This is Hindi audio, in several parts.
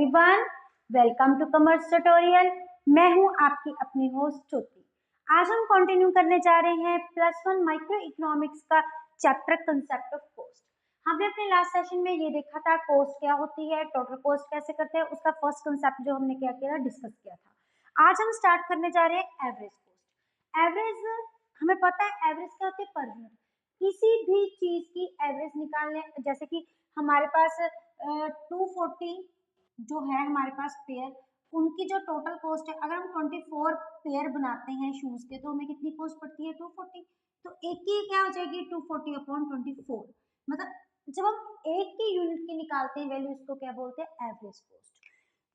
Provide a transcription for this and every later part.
Everyone, welcome to commerce tutorial. मैं हूं आपकी अपनी होस्ट ज्योति। आज हम कंटिन्यू करने जा रहे हैं +1 माइक्रो इकोनॉमिक्स का चैप्टर कंसेप्ट ऑफ कॉस्ट। हमने अपने लास्ट सेशन में ये देखा था कॉस्ट क्या होती है, टोटल कॉस्ट कैसे करते हैं, उसका फर्स्ट कंसेप्ट जो हमने क्या किया डिस्कस किया था। आज हम स्टार्ट करने जा रहे हैं एवरेज कॉस्ट। एवरेज हमें पता है एवरेज क्या होती है पर यूनिट। किसी भी चीज की एवरेज निकालने, जैसे कि हमारे पास 240 जो है हमारे पास पेयर, उनकी जो टोटल कॉस्ट है, अगर हम 24 पेयर बनाते हैं शूज के तो हमें कितनी कॉस्ट पड़ती है 240। तो एक की क्या हो जाएगी 240 अपॉन 24। मतलब जब हम एक की यूनिट की निकालते हैं वैल्यू, उसको क्या बोलते हैं एवरेज कॉस्ट।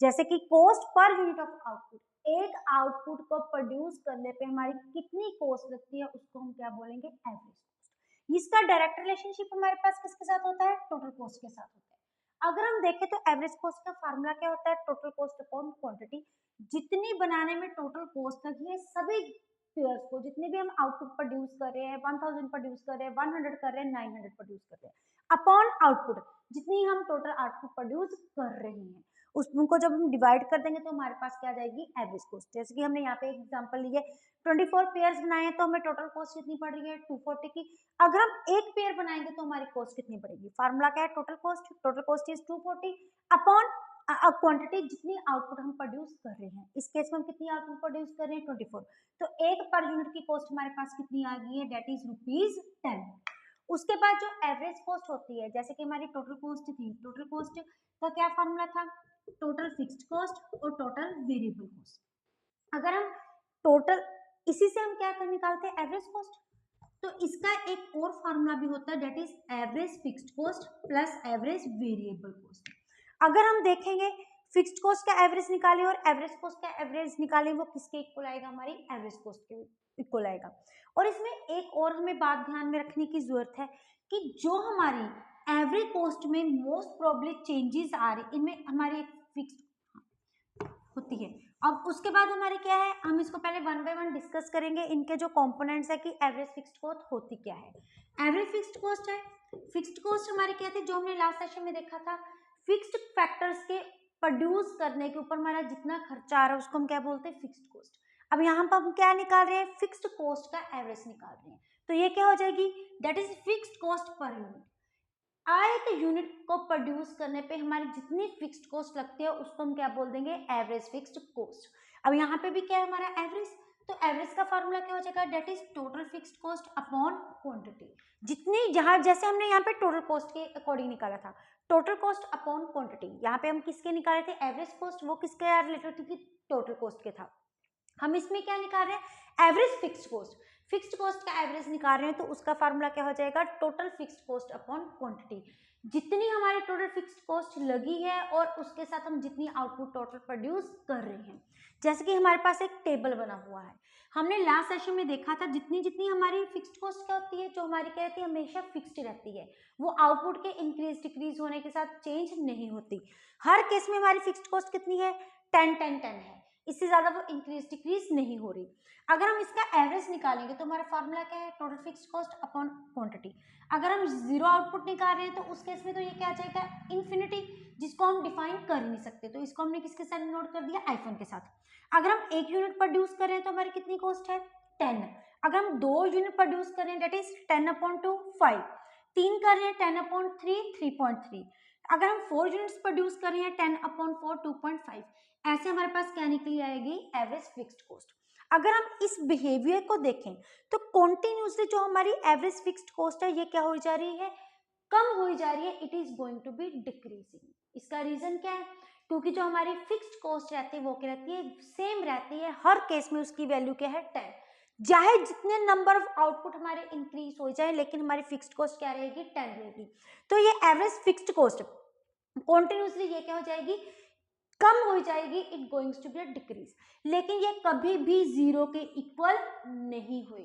जैसे कि cost per unit of output, एक आउटपुट को प्रोड्यूस करने पे हमारी कितनी कॉस्ट लगती है उसको हम क्या बोलेंगे एवरेज कॉस्ट। इसका डायरेक्ट रिलेशनशिप हमारे पास किसके साथ होता है टोटल कॉस्ट के साथ होता है। अगर हम देखें तो एवरेज कॉस्ट का फार्मूला क्या होता है टोटल कॉस्ट अपॉन क्वांटिटी। जितनी बनाने में टोटल कॉस्ट लगी है सभी पेयर्स को, जितने भी हम आउटपुट प्रोड्यूस कर रहे हैं 1000 प्रोड्यूस कर रहे हैं 100 कर रहे हैं 900 प्रोड्यूस कर रहे हैं अपॉन आउटपुट, जितनी हम टोटल आउटपुट प्रोड्यूस कर रहे हैं उसको जब हम डिवाइड कर देंगे तो हमारे पास क्या आ जाएगी एवरेज कॉस्ट। जैसे कि हमने यहाँ पे एक एग्जांपल ली है 24 पेयर्स बनाए हैं तो हमें टोटल कॉस्ट कितनी पड़ रही है 240 की। अगर हम एक पेयर बनाएंगे तो हमारी कॉस्ट कितनी पड़ेगी, फार्मूला क्या है total cost is 240 upon quantity, जितनी आउटपुट हम प्रोड्यूस कर रहे हैं। इस केस में हम कितनी आउटपुट प्रोड्यूस कर रहे हैं 24। तो एक पर यूनिट की कॉस्ट हमारे पास कितनी आ गई है दैट इज ₹10। उसके बाद जो एवरेज कॉस्ट होती है, जैसे कि हमारी टोटल कॉस्ट थी, टोटल कॉस्ट का क्या फार्मूला था टोटल फिक्स्ड कॉस्ट और टोटल वेरिएबल कॉस्ट। अगर हम टोटल इसी से हम क्या कर निकालते हैं एवरेज कॉस्ट। तो इसका एक और फार्मूला भी होता है that is average fixed cost plus average variable cost. अगर हम देखेंगे फिक्स्ड कॉस्ट का एवरेज निकालें और एवरेज कॉस्ट का एवरेज निकालें, वो किसके इक्वल आएगा हमारी एवरेज कॉस्ट के इक्वल आएगा। और इसमें एक और हमें बात ध्यान में रखने की जरूरत है कि जो हमारी एवरेज कॉस्ट में मोस्ट प्रोबेबली चेंजेस आ रही, इनमें हमारी एक फिक्स्ड होती है। अब उसके बाद हमारे क्या है, हम इसको पहले वन बाय वन डिस्कस करेंगे इनके जो कंपोनेंट्स है कि एवरेज फिक्स्ड कॉस्ट होती क्या है। एवरेज फिक्स्ड कॉस्ट है, फिक्स्ड कॉस्ट हमारी क्या थी जो हमने लास्ट सेशन में देखा था, फिक्स्ड फैक्टर्स के प्रोड्यूस करने के ऊपर हमारा जितना खर्चा आ रहा है उसको हम क्या बोलते हैं फिक्स्ड कॉस्ट। अब यहाँ पर हम क्या निकाल रहे हैं फिक्स्ड कॉस्ट का एवरेज निकाल रहे हैं, तो ये क्या हो जाएगी that is fixed cost per unit. एक यूनिट को प्रोड्यूस करने पे हमारी जितनी फिक्स्ड कॉस्ट लगती है उसको हम क्या बोल देंगे एवरेज फिक्स्ड कॉस्ट। अब यहाँ पे भी क्या है हमारा एवरेज, तो एवरेज का फार्मूला क्या हो जाएगा that is total fixed cost upon quantity. जितनी जहां जैसे हमने यहाँ पे टोटल कॉस्ट के अकॉर्डिंग निकाला था टोटल कॉस्ट अपॉन क्वांटिटी, यहाँ पे हम किसके निकाले थे एवरेज कॉस्ट, वो किसके रिलेटेड थी टोटल कॉस्ट के था। हम इसमें क्या निकाल रहे हैं average fixed cost, fixed cost का एवरेज निकाल रहे हैं तो उसका फार्मूला क्या हो जाएगा total fixed cost upon quantity. जितनी हमारी टोटल फिक्स्ड कॉस्ट लगी है और उसके साथ हम जितनी आउटपुट टोटल प्रोड्यूस कर रहे हैं। जैसे कि हमारे पास एक टेबल बना हुआ है, हमने लास्ट सेशन में देखा था जितनी जितनी हमारी फिक्स्ड कॉस्ट क्या होती है जो हमारी क्या रहती है हमेशा फिक्स्ड रहती है, वो आउटपुट के इंक्रीज डिक्रीज होने के साथ चेंज नहीं होती। हर केस में हमारी फिक्स्ड कॉस्ट कितनी है 10 है, इससे ज्यादा वो इंक्रीज डिक्रीज नहीं हो रही। अगर हम इसका एवरेज निकालेंगे तो हमारा फार्मूला क्या है total fixed cost upon quantity. अगर हम जीरो आउटपुट निकाल रहे हैं तो उस केस में तो ये क्या आ जाएगा इन्फिनिटी, जिसको हम डिफाइन कर ही नहीं सकते, तो इसको हमने किसके साथ नोट कर दिया आईफोन के साथ। अगर हम एक यूनिट प्रोड्यूस कर रहे हैं तो हमारी कितनी कॉस्ट है 10। अगर हम 2 यूनिट प्रोड्यूस कर रहे हैं दैट इज 10/2 5, 3 कर रहे हैं 10/3 3.3, अगर हम 4 यूनिट्स प्रोड्यूस कर रहे हैं 10/4 2.5, ऐसे हमारे पास क्या निकली आएगी एवरेज फिक्स्ड कॉस्ट। अगर हम इस बिहेवियर को देखें तो कॉन्टिन्यूसली जो हमारी एवरेज फिक्स्ड कॉस्ट है ये क्या हो जा रही है कम हो जा रही है, it is going to be decreasing. इसका रीजन क्या है, क्योंकि जो हमारी फिक्स्ड कॉस्ट रहती है वो क्या रहती है सेम रहती है, हर केस में उसकी वैल्यू क्या है 10। चाहे जितने नंबर ऑफ आउटपुट हमारे इंक्रीज हो जाए लेकिन हमारी फिक्स्ड कॉस्ट क्या रहेगी 10 रहेगी। तो ये एवरेज फिक्स्ड कॉस्ट कॉन्टिन्यूसली ये क्या हो जाएगी कम हो जाएगी, it goings to be a decrease. लेकिन ये कभी भी जीरो के इक्वल नहीं हुई।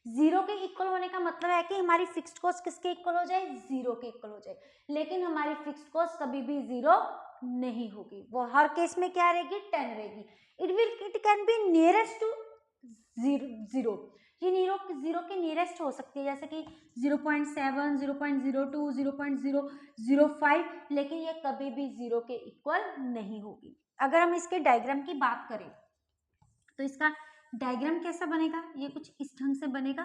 जीरो के इक्वल होने का मतलब है कि हमारी फिक्स्ड कॉस्ट किसके इक्वल हो जाए जीरो के इक्वल हो जाए, लेकिन हमारी फिक्स्ड कॉस्ट कभी भी जीरो नहीं होगी, वो हर केस में क्या रहेगी 10 रहेगी। It can be nearest to zero. ये जीरो के नियरेस्ट हो सकती है, जैसे कि 0.7, 0.02, 0.005, लेकिन ये कभी भी जीरो के इक्वल नहीं होगी। अगर हम इसके डायग्राम की बात करें तो इसका डायग्राम कैसा बनेगा, ये कुछ इस ढंग से बनेगा।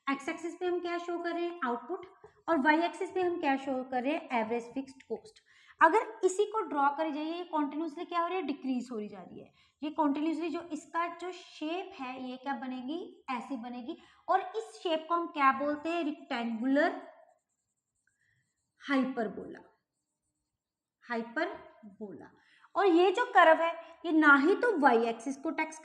एक्स एक्सिस पे हम क्या शो कर रहे हैं, आउटपुट, और वाई एक्सिस पे हम क्या शो कर रहे हैं, एवरेज फिक्स्ड कॉस्ट। अगर इसी को ड्रॉ करी जाए, ये कॉन्टिन्यूसली क्या हो रही है, डिक्रीज हो रही जा रही है। ये कॉन्टिन्यूसली जो इसका जो शेप है ये क्या बनेगी, ऐसी बनेगी, और इस शेप को हम क्या बोलते हैं, रेक्टेंगुलर हाइपरबोला, हाइपरबोला। और ये जो कर्व है ये ना ही तो वाई एक्सिस को टच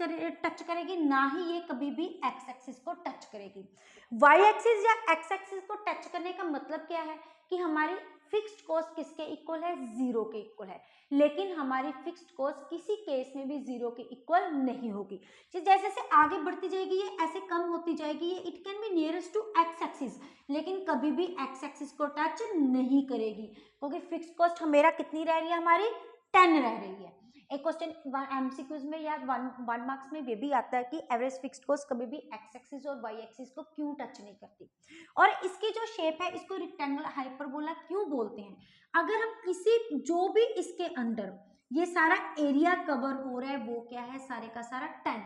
करेगी, ना ही ये कभी भी एक्स एक्सिस को टच करेगी। वाई एक्सिस या एक्स एक्सिस को टच करने का मतलब क्या है कि हमारी फिक्स्ड कॉस्ट किसके इक्वल है, जीरो के इक्वल है। लेकिन हमारी फिक्स्ड कॉस्ट किसी केस में भी जीरो के इक्वल नहीं होगी। जैसे जैसे आगे बढ़ती जाएगी ये ऐसे कम होती जाएगी, ये it can be nearest to X axis, लेकिन कभी भी एक्स एक्सिस को टच नहीं करेगी, क्योंकि फिक्स्ड कॉस्ट मेरा कितनी रह रही है, हमारी 10 रह रही है। एक क्वेश्चन एमसीक्यूज में या वन मार्क्स में ये भी आता है कि एवरेज फिक्स्ड कॉस्ट कभी भी एक्स एक्सिस और वाई एक्सिस को क्यों टच नहीं करती, और इसकी जो शेप है इसको रेक्टेंगुलर हाइपरबोला क्यों बोलते हैं। अगर हम किसी जो भी इसके अंडर ये सारा एरिया कवर हो रहा है वो क्या है, सारे का सारा 10,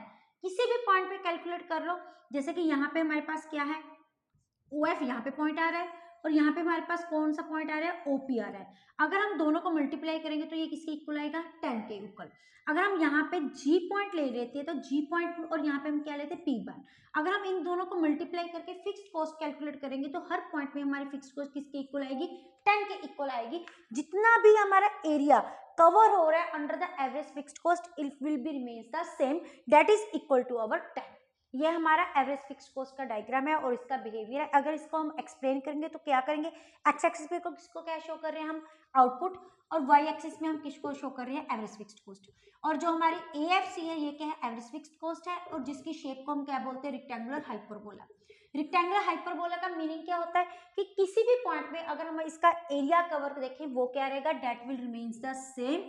किसी भी पॉइंट पे कैलकुलेट कर लो। जैसे कि यहाँ पे हमारे पास क्या है, OF यहाँ पे पॉइंट आ रहा है, और यहाँ पे हमारे पास कौन सा पॉइंट आ रहा है, OP आ रहा है। अगर हम दोनों को मल्टीप्लाई करेंगे तो ये किसके इक्वल आएगा, 10 के इक्वल। अगर हम यहाँ पे G पॉइंट ले लेते हैं तो G पॉइंट और यहाँ पे हम क्या लेते हैं, P1। अगर हम इन दोनों को मल्टीप्लाई करके फिक्स्ड कॉस्ट कैलकुलेट करेंगे तो हर पॉइंट में हमारी फिक्स्ड कॉस्ट किसके इक्वल आएगी, 10 के इक्वल आएगी। जितना भी हमारा एरिया कवर हो रहा है under the average fixed cost, it will be remains the same, that is equal to our 10। ये हमारा एवरेज फिक्स्ड कॉस्ट का डायग्राम है और इसका बिहेवियर है। अगर इसको हम एक्सप्लेन करेंगे तो क्या करेंगे, एक्स एक्सिस पे किसको क्या शो कर रहे हैं हम, आउटपुट, और वाई एक्सिस में हम किसको शो कर रहे हैं, एवरेज फिक्स्ड कॉस्ट। और जो हमारी AFC है ये क्या है, एवरेज फिक्स्ड कॉस्ट है, और जिसकी शेप को हम क्या बोलते हैं, रेक्टेंगुलर हाइपरबोला। रेक्टेंगुलर हाइपरबोला का मीनिंग क्या होता है कि किसी भी पॉइंट में अगर हम इसका एरिया कवर देखें वो क्या रहेगा, that will remains the same.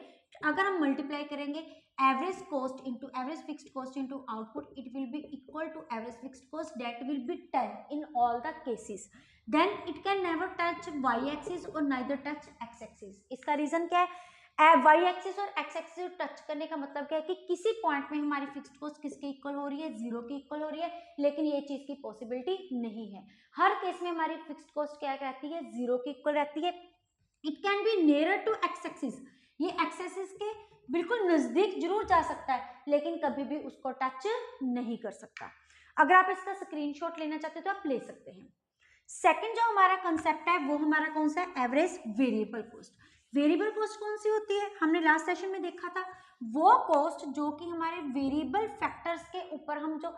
अगर हम मल्टीप्लाई करेंगे average cost into average fixed cost into output, it will be equal to average fixed cost, that will be 10 in all the cases. Then it can never touch Y axis और नाइदर टच एक्स एक्सिस। इसका रीजन क्या है, वाई एक्सिस और एक्स एक्सिस टच करने का मतलब क्या है कि किसी पॉइंट में हमारी फिक्स्ड कॉस्ट किसके इक्वल हो रही है, जीरो की इक्वल हो रही है, लेकिन ये चीज की पॉसिबिलिटी नहीं है। हर केस में हमारी फिक्स्ड कॉस्ट क्या रहती है, जीरो की इक्वल रहती है। It can be nearer to X axis, ये एक्स एक्सिस के बिल्कुल नजदीक जरूर जा सकता है लेकिन कभी भी उसको टच नहीं कर सकता। अगर आप इसका स्क्रीनशॉट लेना चाहते हो तो आप ले सकते हैं। सेकंड जो हमारा कंसेप्ट है वो हमारा कौन सा है, average variable cost. Variable cost कौन सी होती है, हमने लास्ट सेशन में देखा था, वो कॉस्ट जो कि हमारे वेरिएबल फैक्टर्स के ऊपर हम जो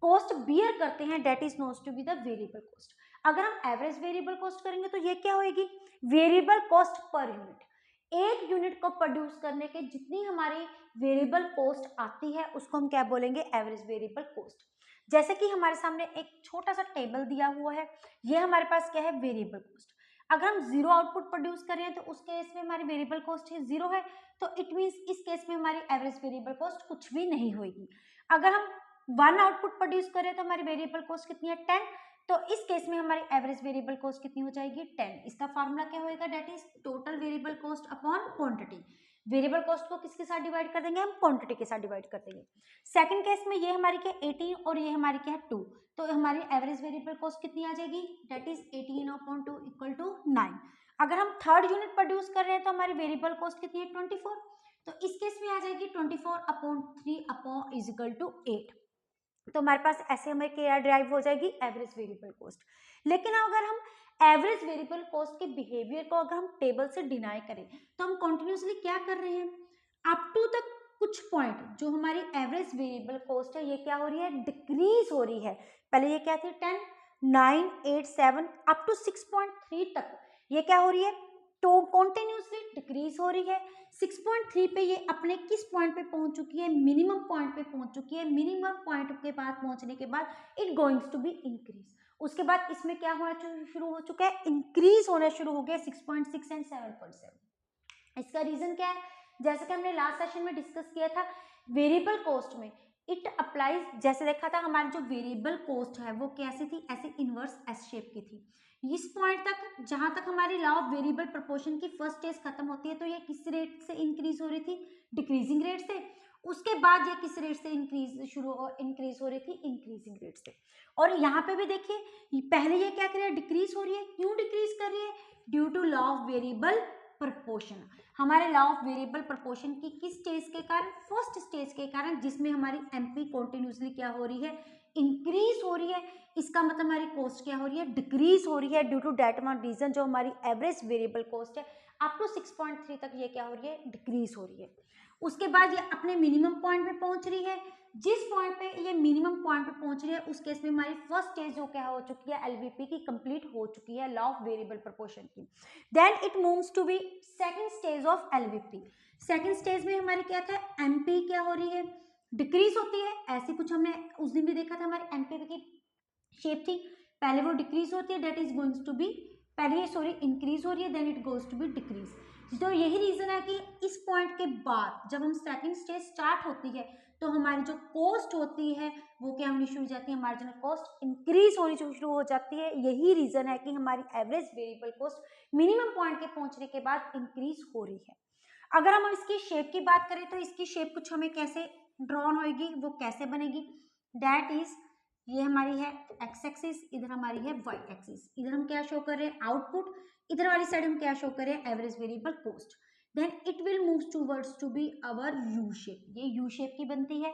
कॉस्ट बियर करते हैं, that is knowns to be the variable cost. अगर हम एवरेज वेरिएबल कॉस्ट करेंगे तो ये क्या होगी, वेरिएबल कॉस्ट पर यूनिट। एक यूनिट को प्रोड्यूस करने के जितनी हमारी वेरिएबल कॉस्ट आती है उसको हम क्या बोलेंगे, एवरेज वेरिएबल कॉस्ट। जैसे कि हमारे सामने एक छोटा सा टेबल दिया हुआ है, ये हमारे पास क्या है, वेरिएबल कॉस्ट। अगर हम जीरो आउटपुट प्रोड्यूस कर रहे हैं तो उस केस में हमारी वेरिएबल कॉस्ट है जीरो है, तो इट मींस इस केस में हमारी एवरेज वेरिएबल कॉस्ट कुछ भी नहीं होगी। अगर हम वन आउटपुट प्रोड्यूस कर रहे हैं तो हमारी वेरिएबल कॉस्ट कितनी है, 10, तो इस केस में हमारी एवरेज वेरिएबल कॉस्ट कितनी हो जाएगी, 10। इसका फार्मूला क्या होगा, that is total variable cost upon quantity. Variable cost को किसके साथ डिवाइड कर देंगे, हम क्वांटिटी के साथ डिवाइड कर देंगे। सेकंड केस में ये हमारी क्या 18 और ये हमारी क्या है 2, तो हमारी एवरेज वेरिएबल कॉस्ट कितनी आ जाएगी, that is 18 upon 2 equal to 9। अगर हम थर्ड यूनिट प्रोड्यूस कर रहे हैं तो हमारी वेरिएबल कॉस्ट कितनी है, 24, तो इस केस में आ जाएगी 24 upon 3 upon is equal to 8। तो हमारे पास ऐसे हमें क्या ड्राइव हो जाएगी, एवरेज वेरिएबल कॉस्ट। लेकिन अगर हम एवरेज वेरिएबल कॉस्ट के बिहेवियर को अगर हम टेबल से डिनाई करें तो हम कंटिन्यूसली क्या कर रहे हैं, अप टू तक कुछ पॉइंट जो हमारी एवरेज वेरिएबल कॉस्ट है ये क्या हो रही है, डिक्रीज हो रही है। पहले ये क्या थी, 10, 9, 8, 7 अप टू 6.3 तक ये क्या हो रही है, तो कॉन्टिन्यूसली डिक्रीज हो रही है। 6.3 पे ये अपने किस पॉइंट पे पहुंच चुकी है, मिनिमम पॉइंट पे पहुंच चुकी है। मिनिमम पॉइंट के पास पहुंचने के बाद it goings to be increase. उसके बाद इसमें क्या होना शुरू हो चुका है, इंक्रीज होना शुरू हो गया 6.6 एंड 7.7। इसका रीजन क्या है, जैसे कि हमने लास्ट सेशन में डिस्कस किया था, वेरिएबल कॉस्ट में इट अप्लाइज, जैसे देखा था हमारी जो वेरिएबल कॉस्ट है वो कैसी थी, ऐसे इनवर्स एस शेप की थी। इस पॉइंट तक जहां तक हमारी लॉ ऑफ वेरिएबल प्रोपोर्शन की फर्स्ट स्टेज खत्म होती है तो ये किस रेट से इंक्रीज हो रही थी, डिक्रीजिंग रेट से। उसके बाद ये किस रेट से इंक्रीज हो रही थी, इंक्रीजिंग रेट से। और यहाँ पे भी देखिए पहले ये क्या कर रही है, डिक्रीज हो रही है। क्यों डिक्रीज कर रही है, due to law of variable proportion. हमारे लॉ ऑफ वेरिएबल प्रोपोर्शन की किस स्टेज के कारण, फर्स्ट स्टेज के कारण, जिसमें हमारी एमपी कॉन्टिन्यूसली क्या हो रही है, इंक्रीज हो रही है। इसका मतलब हमारी कॉस्ट क्या हो रही है, डिक्रीज हो रही है due to that one reason, जो हमारी एवरेज वेरिएबल कॉस्ट है अप टू 6.3 तक ये क्या हो रही है, डिक्रीज हो रही है। उसके बाद ये अपने मिनिमम पॉइंट पे पहुंच रही है। जिस पॉइंट पे ये मिनिमम पॉइंट पे पहुंच रही है उस केस में हमारी फर्स्ट स्टेज जो क्या हो चुकी है, एलवीपी की कंप्लीट हो चुकी है, लॉ ऑफ वेरिएबल प्रोपोर्शन की। Then it moves to be second stage of LVP. Second stage में हमारी क्या था, एमपी क्या हो रही है, डिक्रीज होती है। ऐसी कुछ हमने उस दिन भी देखा था, हमारे एमपी की शेप थी, पहले वो डिक्रीज होती है, that is going to be, पहले सॉरी इंक्रीज हो रही है, then it goes to be decrease. तो यही रीजन है कि इस पॉइंट के बाद जब हम सेकंड स्टेज स्टार्ट होती है तो हमारी जो कॉस्ट होती है वो क्या होनी शुरू हो जाती है, मार्जिनल कॉस्ट इंक्रीज होनी शुरू हो जाती है। यही रीजन है कि हमारी average variable cost minimum point के पहुंचने के बाद इंक्रीज हो रही है। अगर हम इसकी शेप की बात करें तो इसकी शेप कुछ हमें कैसे ड्रॉन होगी, वो कैसे बनेगी, दैट इज ये हमारी है एक्स एक्सिस, इधर हमारी है वाई एक्सिस। इधर हम क्या शो कर रहे हैं, आउटपुट, इधर वाली साइड हम क्या शो कर रहे हैं, average variable cost. Then it will move towards to be our U shape, ये यू शेप की बनती है।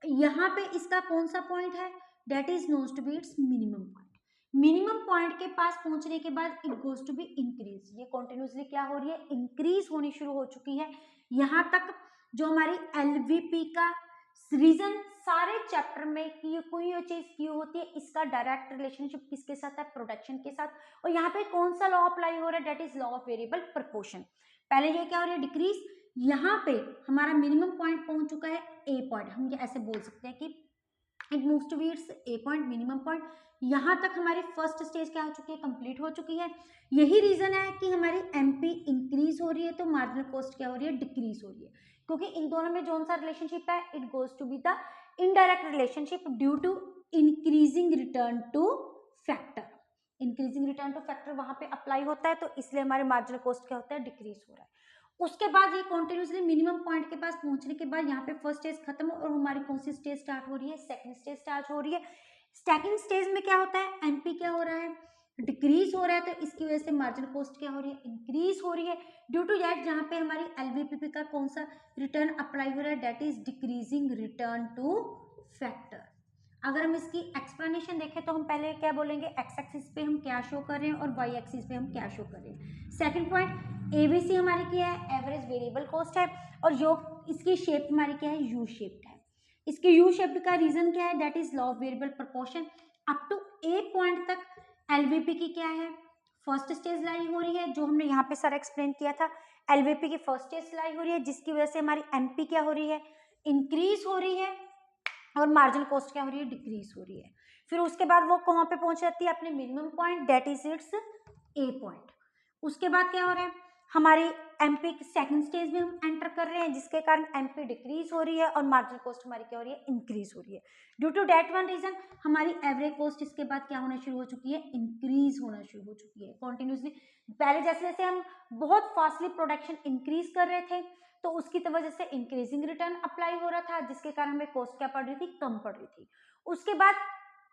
यहाँ पे इसका कौन सा पॉइंट है, that is knowns to be its minimum point. Minimum point के पास पहुंचने के बाद it goes to be increase, ये कॉन्टिन्यूसली क्या हो रही है, इंक्रीज होनी शुरू हो चुकी है। यहाँ तक जो हमारी एलवीपी का रीजन सारे चैप्टर में की कोई चीज क्यों होती है, इसका डायरेक्ट रिलेशनशिप किसके साथ है, प्रोडक्शन के साथ। और यहाँ पे कौन सा लॉ अप्लाई हो रहा है, that is law of variable proportion. पहले ये क्या हो रही है, डिक्रीज। यहाँ पे हमारा मिनिमम पॉइंट पहुंच चुका है ए पॉइंट, हम ये ऐसे बोल सकते हैं कि it moves to be it's a point, minimum point. यहाँ तक हमारी फर्स्ट स्टेज क्या हो चुकी है, कंप्लीट हो चुकी है। यही रीजन है कि हमारी एमपी इंक्रीज हो रही है तो मार्जिनल कॉस्ट क्या हो रही है, डिक्रीज हो रही है। क्योंकि इन दोनों में जो सा रिलेशनशिप है, it goes to be the indirect relationship due to increasing return to factor. Increasing return to factor वहां पे अप्लाई होता है, तो इसलिए हमारे मार्जिनल कॉस्ट क्या होता है, डिक्रीज हो रहा है। उसके बाद ये कॉन्टिन्यूसली मिनिमम पॉइंट के पास पहुंचने के बाद यहाँ पे फर्स्ट स्टेज खत्म और हमारी कौन सी स्टेज स्टार्ट हो रही है, सेकंड स्टेज स्टार्ट हो रही है। सेकंड स्टेज में क्या होता है, एमपी क्या हो रहा है, डिक्रीज हो रहा है, तो इसकी वजह से मार्जिन कॉस्ट क्या हो रही है, इंक्रीज हो रही है। ड्यू टू दैट जहाँ पे हमारी एलवीपी का कौन सा रिटर्न अप्लाई हो रहा है, that is decreasing return to factor. अगर हम इसकी एक्सप्लेनेशन देखें तो हम पहले क्या बोलेंगे, एक्स एक्सिस पे हम क्या शो कर रहे हैं और वाई एक्सिस पे हम क्या शो कर रहे हैं। सेकंड पॉइंट, एबीसी हमारी क्या है, एवरेज वेरिएबल कॉस्ट है, और जो इसकी शेप हमारी क्या है, यू शेप्ड है। इसके यू शेप का रीजन क्या है, that is law of variable proportion. Up to a point तक एलवीपी की क्या है, फर्स्ट स्टेज लाई हो रही है, जो हमने यहाँ पे सर एक्सप्लेन किया था। एलवीपी की फर्स्ट स्टेज लाई हो रही है, जिसकी वजह से हमारी एमपी क्या हो रही है, इंक्रीज हो रही है, और मार्जिनल कॉस्ट क्या हो रही है, डिक्रीज हो रही है। फिर उसके बाद वो कहाँ पे पहुंच जाती है, अपने minimum point, that is it's a point. उसके बाद क्या हो रहा है, हमारी एमपी सेकंड स्टेज में हम एंटर कर रहे हैं, जिसके कारण एमपी डिक्रीज हो रही है और मार्जिनल कॉस्ट हमारी क्या हो रही है, इंक्रीज हो रही है। Due to that one reason हमारी एवरेज कॉस्ट इसके बाद क्या होना शुरू हो चुकी है, इंक्रीज होना शुरू हो चुकी है कॉन्टिन्यूसली। पहले जैसे जैसे हम बहुत फास्टली प्रोडक्शन इंक्रीज कर रहे थे तो उसकी वजह से इंक्रीजिंग रिटर्न अप्लाई हो रहा था, जिसके कारण हमें कॉस्ट क्या पड़ रही थी, कम पड़ रही थी। उसके बाद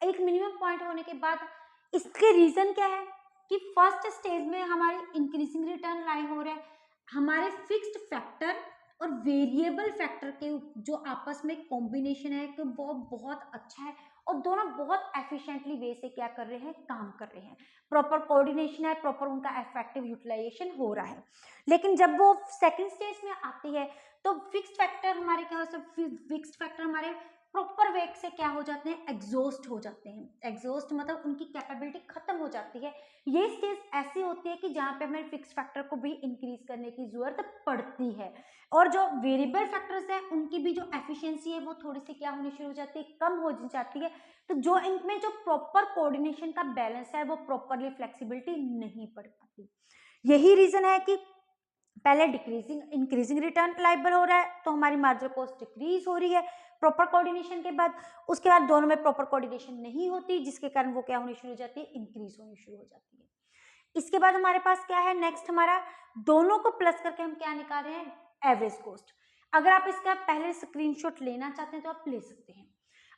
एक मिनिमम पॉइंट होने के बाद इसके रीजन क्या है कि फर्स्ट स्टेज में हमारे इंक्रीजिंग रिटर्न लाई हो रहा है, हमारे फिक्स्ड फैक्टर और वेरिएबल फैक्टर के जो आपस में कॉम्बिनेशन है कि वो बहुत अच्छा है और दोनों बहुत एफिशिएंटली वे से क्या कर रहे हैं, काम कर रहे हैं। प्रॉपर कोऑर्डिनेशन है, प्रॉपर उनका इफेक्टिव यूटिलाइजेशन हो रहा है। लेकिन जब वो सेकंड स्टेज में आती है तो फिक्स्ड फैक्टर हमारे क्या हो सकते, फिक्स्ड फैक्टर हमारे प्रॉपर वे से क्या हो जाते हैं, एग्जॉस्ट हो जाते हैं। एग्जॉस्ट मतलब उनकी कैपेबिलिटी खत्म हो जाती है। ये स्टेज ऐसी होती है कि जहाँ पे हमें फिक्स फैक्टर को भी इंक्रीज करने की जरूरत पड़ती है, और जो वेरिएबल फैक्टर्स हैं उनकी भी जो एफिशिएंसी है वो थोड़ी सी क्या होनी शुरू हो जाती है, कम हो जाती है। तो जो इनमें जो प्रॉपर कोऑर्डिनेशन का बैलेंस है वो प्रॉपरली फ्लेक्सिबिलिटी नहीं पड़ पाती। यही रीजन है कि पहले डिक्रीजिंग इंक्रीजिंग रिटर्न लाइबल हो रहा है तो हमारी मार्जिनल कॉस्ट डिक्रीज हो रही है प्रॉपर कोऑर्डिनेशन के बाद। उसके बाद दोनों में प्रॉपर कोऑर्डिनेशन नहीं होती जिसके कारण वो क्या होनी शुरू हो जाती है, इंक्रीज होनी शुरू हो जाती है। इसके बाद हमारे पास क्या है, नेक्स्ट हमारा दोनों को प्लस करके हम क्या निकाल रहे हैं, एवरेज कॉस्ट। अगर आप इसका पहले स्क्रीनशॉट लेना चाहते हैं तो आप ले सकते हैं।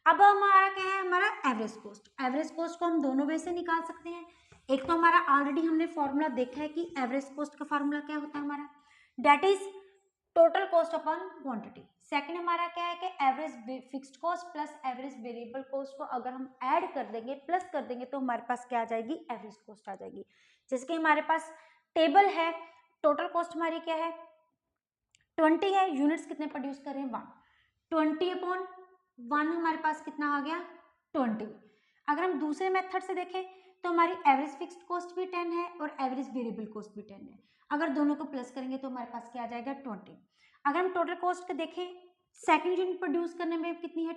अब हमारा क्या है, हमारा एवरेज कॉस्ट। एवरेज कॉस्ट को हम दोनों वे से निकाल सकते हैं। एक तो हमारा ऑलरेडी हमने फॉर्मूला देखा है कि एवरेज कॉस्ट का फॉर्मूला क्या होता है हमारा, that is total cost upon quantity. Second हमारा क्या है कि average fixed cost plus average variable cost को अगर हम ऐड कर देंगे, प्लस कर देंगे तो हमारे पास क्या आ जाएगी, एवरेज कॉस्ट आ जाएगी। जैसे कि हमारे पास टेबल है, टोटल कॉस्ट हमारी क्या है 20 है, यूनिट्स कितने प्रोड्यूस कर रहे हैं 1, 20 अपॉन 1 हमारे पास कितना आ गया 20। अगर हम दूसरे मेथड से देखें तो हमारी एवरेज फिक्स्ड कॉस्ट भी 10 है और एवरेज वेरिएबल कॉस्ट भी 10 है। अगर दोनों को प्लस करेंगे तो हमारे पास क्या आ जाएगा 20। अगर हम टोटल कॉस्ट को देखें, सेकंड यूनिट प्रोड्यूस करने में कितनी है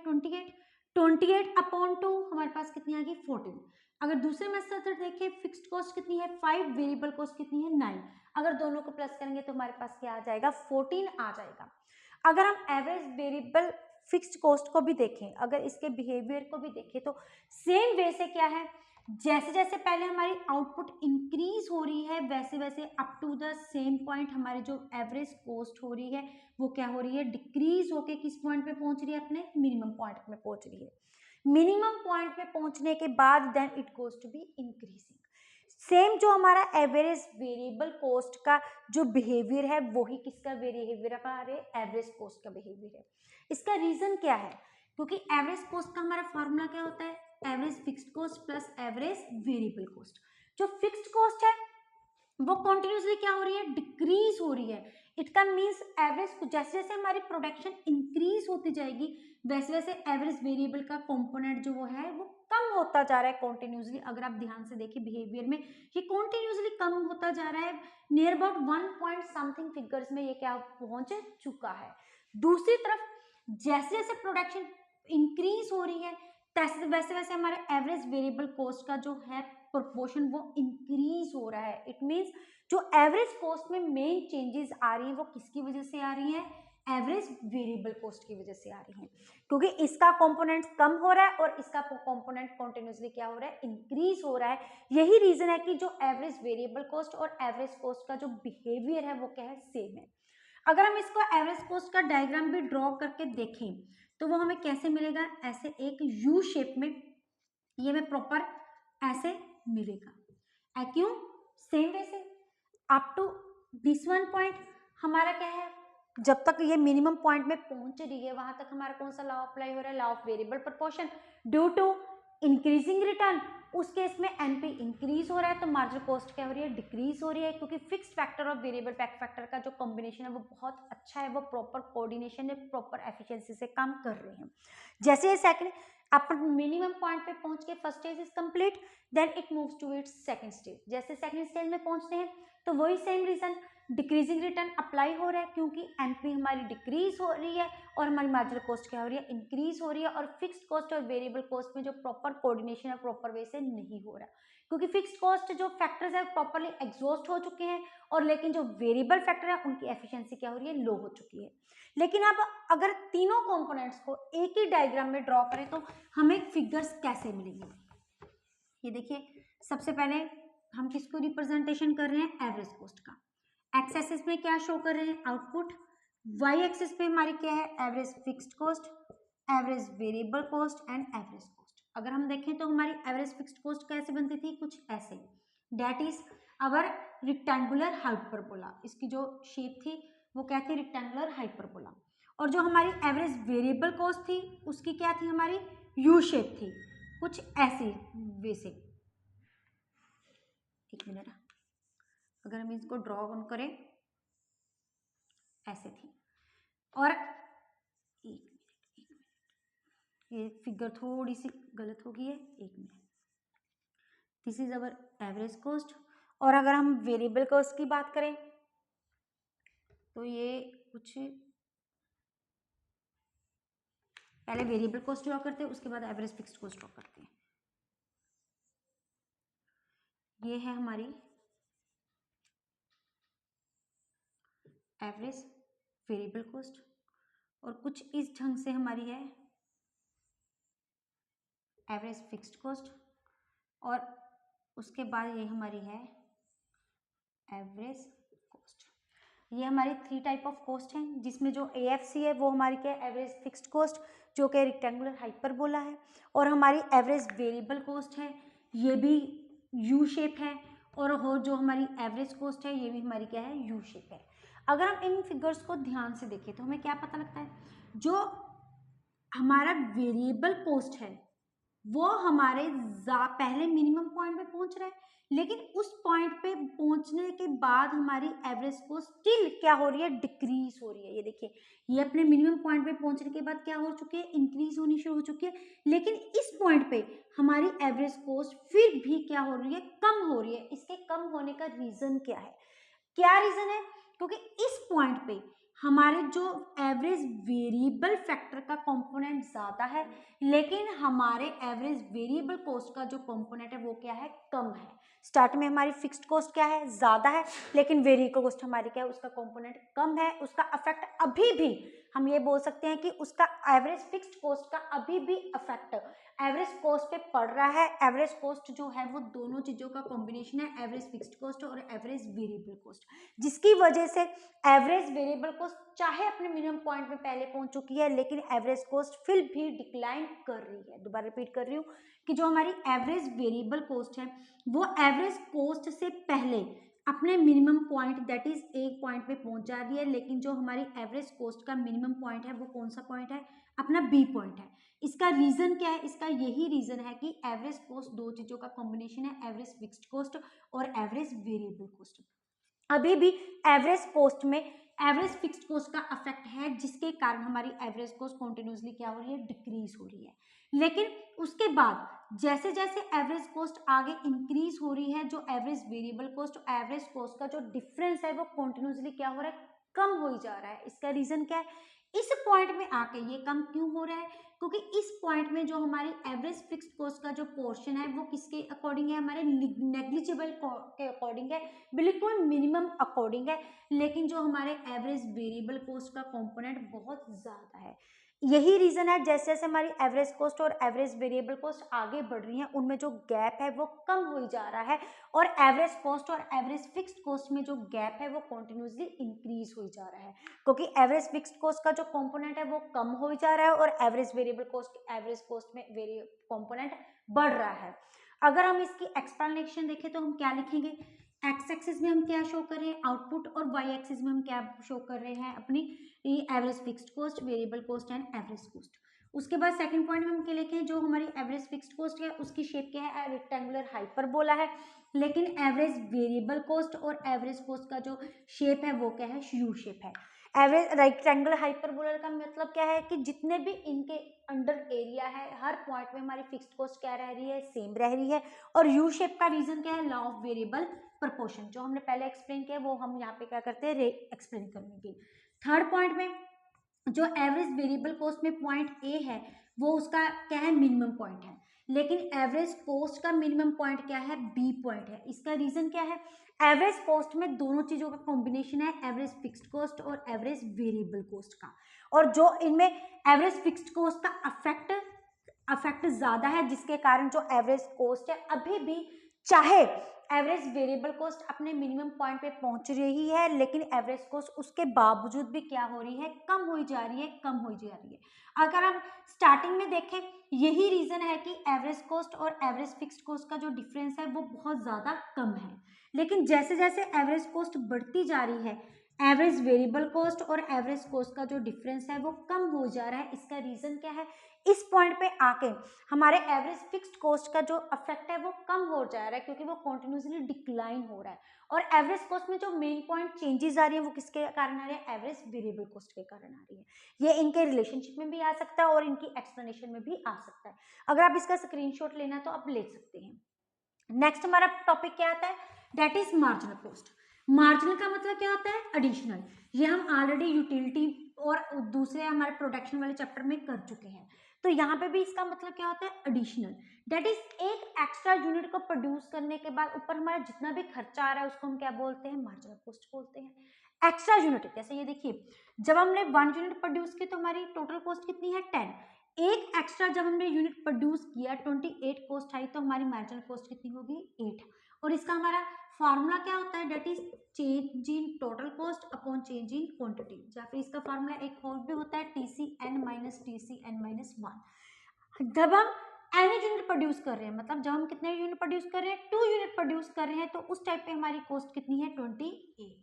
28 अपॉन 2 हमारे पास कितनी आ गई 14। अगर दूसरे मेथड से देखें, फिक्स्ड कॉस्ट कितनी है 5, वेरिएबल कॉस्ट कितनी है 9। अगर दोनों को प्लस करेंगे तो हमारे पास क्या आ जाएगा 14 आ जाएगा। अगर हम एवरेज वेरिएबल फिक्स्ड कॉस्ट को भी देखें, अगर इसके बिहेवियर को भी देखें तो सेम वे से क्या है, जैसे जैसे पहले हमारी आउटपुट इंक्रीज हो रही है वैसे वैसे up to the same point हमारी जो एवरेज कॉस्ट हो रही है वो क्या हो रही है, डिक्रीज होके किस पॉइंट पे पहुंच रही है, अपने मिनिमम पॉइंट में पहुंच रही है। मिनिमम पॉइंट पे पहुंचने के बाद then it goes to be increasing. Same जो हमारा एवरेज वेरिएबल कॉस्ट का जो बिहेवियर है वही किसका बिहेवियर है, हमारे एवरेज कॉस्ट का बिहेवियर है। इसका रीजन क्या है, क्योंकि एवरेज कॉस्ट का हमारा फॉर्मूला क्या होता है, average fixed cost plus average variable cost. जो फिक्स्ड कॉस्ट है वो कॉन्टिन्यूसली क्या हो रही है, डिक्रीज हो रही है। इट का मीन्स एवरेज, जैसे जैसे हमारी प्रोडक्शन इंक्रीज होती जाएगी वैसे वैसे एवरेज वेरिएबल का कंपोनेंट जो वो है वो कम होता जा रहा है कॉन्टिन्यूसली। अगर आप ध्यान से देखिए बिहेवियर में ये कॉन्टिन्यूसली कम होता जा रहा है, near about 1 point something figures में ये क्या पहुंच चुका है। दूसरी तरफ जैसे जैसे प्रोडक्शन इंक्रीज हो रही है वैसे वैसे हमारे एवरेज वेरिएबल कॉस्ट का जो है प्रोपोर्शन वो इंक्रीज हो रहा है। इट मीन्स जो एवरेज कॉस्ट में मेन चेंजेस आ रही हैं वो किसकी वजह से आ रही हैं, एवरेज वेरिएबल कॉस्ट की वजह से आ रही हैं, क्योंकि इसका कंपोनेंट कम हो रहा है और इसका कंपोनेंट कॉन्टिन्यूसली क्या हो रहा है, इंक्रीज हो रहा है। यही रीजन है कि जो एवरेज वेरिएबल कॉस्ट और एवरेज कॉस्ट का जो बिहेवियर है वो क्या है, सेम है। अगर हम इसको एवरेज कॉस्ट का डायग्राम भी ड्रॉ करके देखें तो वो हमें कैसे मिलेगा, ऐसे एक यू शेप में ये में प्रॉपर ऐसे मिलेगा। क्यों, सेम वे से up to this one point हमारा क्या है, जब तक ये मिनिमम पॉइंट में पहुंच रही है वहां तक हमारा कौन सा लॉ अप्लाई हो रहा है, law of variable proportion. Due to increasing return उस केस में एनपी इंक्रीज हो रहा है तो मार्जिनल कॉस्ट क्या हो रही है, डिक्रीज हो रही है, क्योंकि फिक्स्ड फैक्टर और वेरिएबल फैक्टर का जो कॉम्बिनेशन है वो बहुत अच्छा है, वो प्रॉपर कोऑर्डिनेशन है, प्रॉपर एफिशिएंसी से काम कर रहे हैं। जैसे सेकंड अपन मिनिमम पॉइंट पे पहुंच के first stage is complete, then it moves to its second stage. जैसे सेकंड स्टेज में पहुंचते हैं तो वही same reason decreasing return apply हो रहा है, क्योंकि एनपी हमारी डिक्रीज हो रही है और हमारी मार्जिनल कॉस्ट क्या हो रही है, इंक्रीज हो रही है। और फिक्स्ड कॉस्ट और वेरिएबल कॉस्ट में जो प्रॉपर कोऑर्डिनेशन है प्रॉपर वे से नहीं हो रहा, क्योंकि फिक्स्ड कॉस्ट जो फैक्टर्स है प्रॉपरली एग्जॉस्ट हो चुके हैं और लेकिन जो वेरिएबल फैक्टर है उनकी एफिशिएंसी क्या हो रही है, लो हो चुकी है। लेकिन अब अगर तीनों कंपोनेंट्स को एक ही डायग्राम में ड्रॉ करें तो हमें फिगर्स कैसे मिलेंगे, ये देखिए सबसे पहले हम किसको रिप्रेजेंटेशन कर रहे हैं, एवरेज कॉस्ट का। एक्स एक्सिस में क्या शो कर रहे हैं, आउटपुट। वाई एक्सिस पे हमारी क्या है, average fixed cost, average variable cost and average cost. अगर हम देखें तो हमारी एवरेज फिक्स्ड कॉस्ट कैसे बनती थी, कुछ ऐसे, that is our rectangular hyperbola. इसकी जो शेप थी वो क्या थी, रेक्टेंगुलर हाइपरबोला। और जो हमारी एवरेज वेरिएबल कॉस्ट थी उसकी क्या थी, हमारी यू शेप थी, कुछ ऐसी वैसे। एक मिनट, अगर हम इसको ड्रॉ ऑन करें ऐसे थी। और ये फिगर थोड़ी सी गलत हो गई है, एक minute. This is our average cost. और अगर हम वेरिएबल कॉस्ट की बात करें तो ये कुछ पहले वेरिएबल कॉस्ट ड्रॉ करते हैं उसके बाद एवरेज फिक्स्ड कॉस्ट ड्रॉ करते हैं। ये है हमारी एवरेज वेरिएबल कॉस्ट, और कुछ इस ढंग से हमारी है एवरेज फिक्स्ड कॉस्ट, और उसके बाद ये हमारी है एवरेज कॉस्ट। ये हमारी 3 टाइप ऑफ कॉस्ट हैं, जिसमें जो AFC है वो हमारी क्या है एवरेज फिक्स्ड कॉस्ट, जो कि रेक्टेंगुलर हाइपरबोला है, और हमारी एवरेज वेरिएबल कॉस्ट है ये भी यू शेप है, और जो हमारी एवरेज कॉस्ट है ये भी हमारी क्या है यू शेप है। अगर हम इन फिगर्स को ध्यान से देखें तो हमें क्या पता लगता है, जो हमारा वेरिएबल कॉस्ट है वो हमारे पहले मिनिमम पॉइंट पे पहुंच रहा है, लेकिन उस पॉइंट पे पहुंचने के बाद हमारी एवरेज को स्टिल क्या हो रही है डिक्रीज हो रही है। ये देखिए, ये अपने मिनिमम पॉइंट पे पहुंचने के बाद क्या हो चुकी है इंक्रीज होनी शुरू हो चुकी है, लेकिन इस पॉइंट पे हमारी एवरेज कॉस्ट फिर भी क्या हो रही है कम हो रही है। इसके कम होने का रीजन क्या है, क्या रीजन है, क्योंकि इस पॉइंट पे हमारे जो एवरेज वेरिएबल फैक्टर का कंपोनेंट ज्यादा है, लेकिन हमारे एवरेज वेरिएबल कॉस्ट का जो कंपोनेंट है वो क्या है कम है। स्टार्ट में हमारी फिक्स्ड कॉस्ट क्या है ज्यादा है, लेकिन वेरिएबल कॉस्ट हमारी क्या है उसका कंपोनेंट कम है। उसका इफेक्ट अभी भी हम ये बोल सकते हैं कि उसका एवरेज फिक्स्ड कॉस्ट का अभी भी इफेक्ट एवरेज कॉस्ट पे पड़ रहा है। एवरेज कॉस्ट जो है वो दोनों चीजों का कॉम्बिनेशन है, एवरेज फिक्स्ड कॉस्ट और एवरेज वेरिएबल कॉस्ट, जिसकी वजह से एवरेज वेरिएबल कॉस्ट चाहे अपने मिनिमम पॉइंट में पहले पहुंच चुकी है, लेकिन एवरेज कॉस्ट फिर भी डिक्लाइन कर रही है। दोबारा रिपीट कर रही हूँ कि जो हमारी एवरेज वेरिएबल कॉस्ट है वो एवरेज कॉस्ट से पहले अपने मिनिमम पॉइंट दैट इज एक पॉइंट पे पहुंच जा रही है, लेकिन जो हमारी एवरेज कॉस्ट का मिनिमम पॉइंट है वो कौन सा पॉइंट है, अपना बी पॉइंट है। इसका रीजन क्या है, इसका यही रीजन है कि एवरेज कॉस्ट दो चीजों का कॉम्बिनेशन है, एवरेज फिक्स्ड कॉस्ट और एवरेज वेरिएबल कॉस्ट। अभी भी एवरेज कॉस्ट में एवरेज फिक्स्ड कॉस्ट का इफेक्ट है, जिसके कारण हमारी एवरेज कॉस्ट कंटिन्यूसली क्या हो रही है डिक्रीज हो रही है। लेकिन उसके बाद जैसे जैसे एवरेज कॉस्ट आगे इंक्रीज हो रही है, जो average variable cost average cost का जो डिफरेंस है वो कंटिन्यूसली क्या हो रहा है कम हो जा रहा है। इसका रीजन क्या है, इस पॉइंट में आके ये कम क्यों हो रहा है, क्योंकि इस पॉइंट में जो हमारी एवरेज फिक्स्ड कॉस्ट का जो पोर्शन है वो किसके अकॉर्डिंग है, हमारे नेग्लिजिबल के अकॉर्डिंग है, बिल्कुल मिनिमम अकॉर्डिंग है, लेकिन जो हमारे एवरेज वेरिएबल कॉस्ट का कंपोनेंट बहुत ज्यादा है। यही रीजन है जैसे जैसे हमारी एवरेज कॉस्ट और एवरेज वेरिएबल कॉस्ट आगे बढ़ रही है उनमें जो गैप है वो कम हो जा रहा है, और एवरेज कॉस्ट और एवरेज फिक्स्ड कॉस्ट में जो गैप है वो कंटिन्यूसली इंक्रीज हो जा रहा है, क्योंकि एवरेज फिक्स्ड कॉस्ट का जो कंपोनेंट है वो कम हो जा रहा है और average variable cost average cost में कंपोनेंट बढ़ रहा है। अगर हम इसकी एक्सप्लेनेशन देखें तो हम क्या लिखेंगे, एक्स एक्सिस में हम क्या शो कर रहे हैं आउटपुट, और वाई एक्सिस में हम क्या शो कर रहे हैं अपनी average fixed cost, variable cost and average cost. उसके बाद सेकंड पॉइंट में हम क्या लिखें, जो हमारी एवरेज फिक्स्ड कॉस्ट है उसकी शेप क्या है रेक्टेंगुलर हाइपरबोला है, लेकिन एवरेज वेरिएबल कॉस्ट और एवरेज कॉस्ट का जो शेप है वो क्या है यू शेप है। एवरेज रेक्टेंगुलर हाइपरबोला का मतलब क्या है कि जितने भी इनके अंडर एरिया है हर पॉइंट में हमारी फिक्स्ड कॉस्ट क्या रह रही है सेम रह रही है, और यू शेप का रीजन क्या है लॉ ऑफ वेरिएबल प्रपोर्शन, जो हमने पहले एक्सप्लेन किया वो हम यहाँ पे क्या करते हैं एक्सप्लेन करने के। थर्ड पॉइंट में जो एवरेज वेरिएबल कॉस्ट में पॉइंट ए है वो उसका क्या है मिनिमम पॉइंट है, लेकिन एवरेज कॉस्ट का मिनिमम पॉइंट क्या है बी पॉइंट है। इसका रीजन क्या है, एवरेज कॉस्ट में दोनों चीजों का कॉम्बिनेशन है, एवरेज फिक्स्ड कॉस्ट और एवरेज वेरिएबल कॉस्ट का, और जो इनमें एवरेज फिक्स्ड कॉस्ट का अफेक्ट ज्यादा है, जिसके कारण जो एवरेज कॉस्ट है अभी भी चाहे एवरेज वेरिएबल कॉस्ट अपने मिनिमम पॉइंट पे पहुंच रही है, लेकिन एवरेज कॉस्ट उसके बावजूद भी क्या हो रही है कम हो जा रही है, कम हो जा रही है। अगर हम स्टार्टिंग में देखें यही रीजन है कि एवरेज कॉस्ट और एवरेज फिक्स्ड कॉस्ट का जो डिफरेंस है वो बहुत ज्यादा कम है, लेकिन जैसे जैसे एवरेज कॉस्ट बढ़ती जा रही है एवरेज वेरिएबल कॉस्ट और एवरेज कॉस्ट का जो डिफरेंस है वो कम हो जा रहा है। इसका रीजन क्या है, इस पॉइंट पे आके हमारे एवरेज फिक्स्ड कॉस्ट का जो इफेक्ट है वो कम हो जा रहा है, क्योंकि वो कंटिन्यूसली डिक्लाइन हो रहा है, और एवरेज कॉस्ट में जो मेन पॉइंट चेंजेस आ रही है वो किसके कारण आ रही है एवरेज वेरिएबल कॉस्ट के कारण आ रही है। ये इनके रिलेशनशिप में भी आ सकता है और इनकी एक्सप्लेनेशन में भी आ सकता है। अगर आप इसका स्क्रीनशॉट लेना है तो आप ले सकते हैं। नेक्स्ट हमारा टॉपिक क्या आता है, that is marginal cost. Marginal का मतलब क्या होता है एडिशनल, ये हम ऑलरेडी यूटिलिटी और दूसरे हमारे प्रोडक्शन वाले चैप्टर में कर चुके हैं, तो यहाँ पे भी इसका मतलब क्या होता है एडिशनल, दैट इज एक एक्स्ट्रा यूनिट को प्रोड्यूस करने के बाद ऊपर हमारा जितना भी खर्चा आ रहा है उसको हम क्या बोलते हैं मार्जिनल कॉस्ट बोलते हैं। एक्स्ट्रा यूनिट, जैसे ये देखिए जब हमने 1 यूनिट प्रोड्यूस की तो हमारी टोटल कॉस्ट कितनी है 10, एक एक्स्ट्रा जब हमने यूनिट प्रोड्यूस किया 28 कॉस्ट आई तो हमारी मार्जिनल कॉस्ट कितनी होगी 8। और इसका हमारा फार्मूला क्या होता है, that is change in total cost upon change in quantity, या फिर इसका फार्मूला एक और भी होता है TCN माइनस TCN माइनस 1। जब हम एनी यूनिट प्रोड्यूस कर रहे हैं, मतलब जब हम कितने यूनिट प्रोड्यूस कर रहे हैं 2 यूनिट प्रोड्यूस कर रहे हैं, तो उस टाइप पे हमारी कॉस्ट कितनी है 28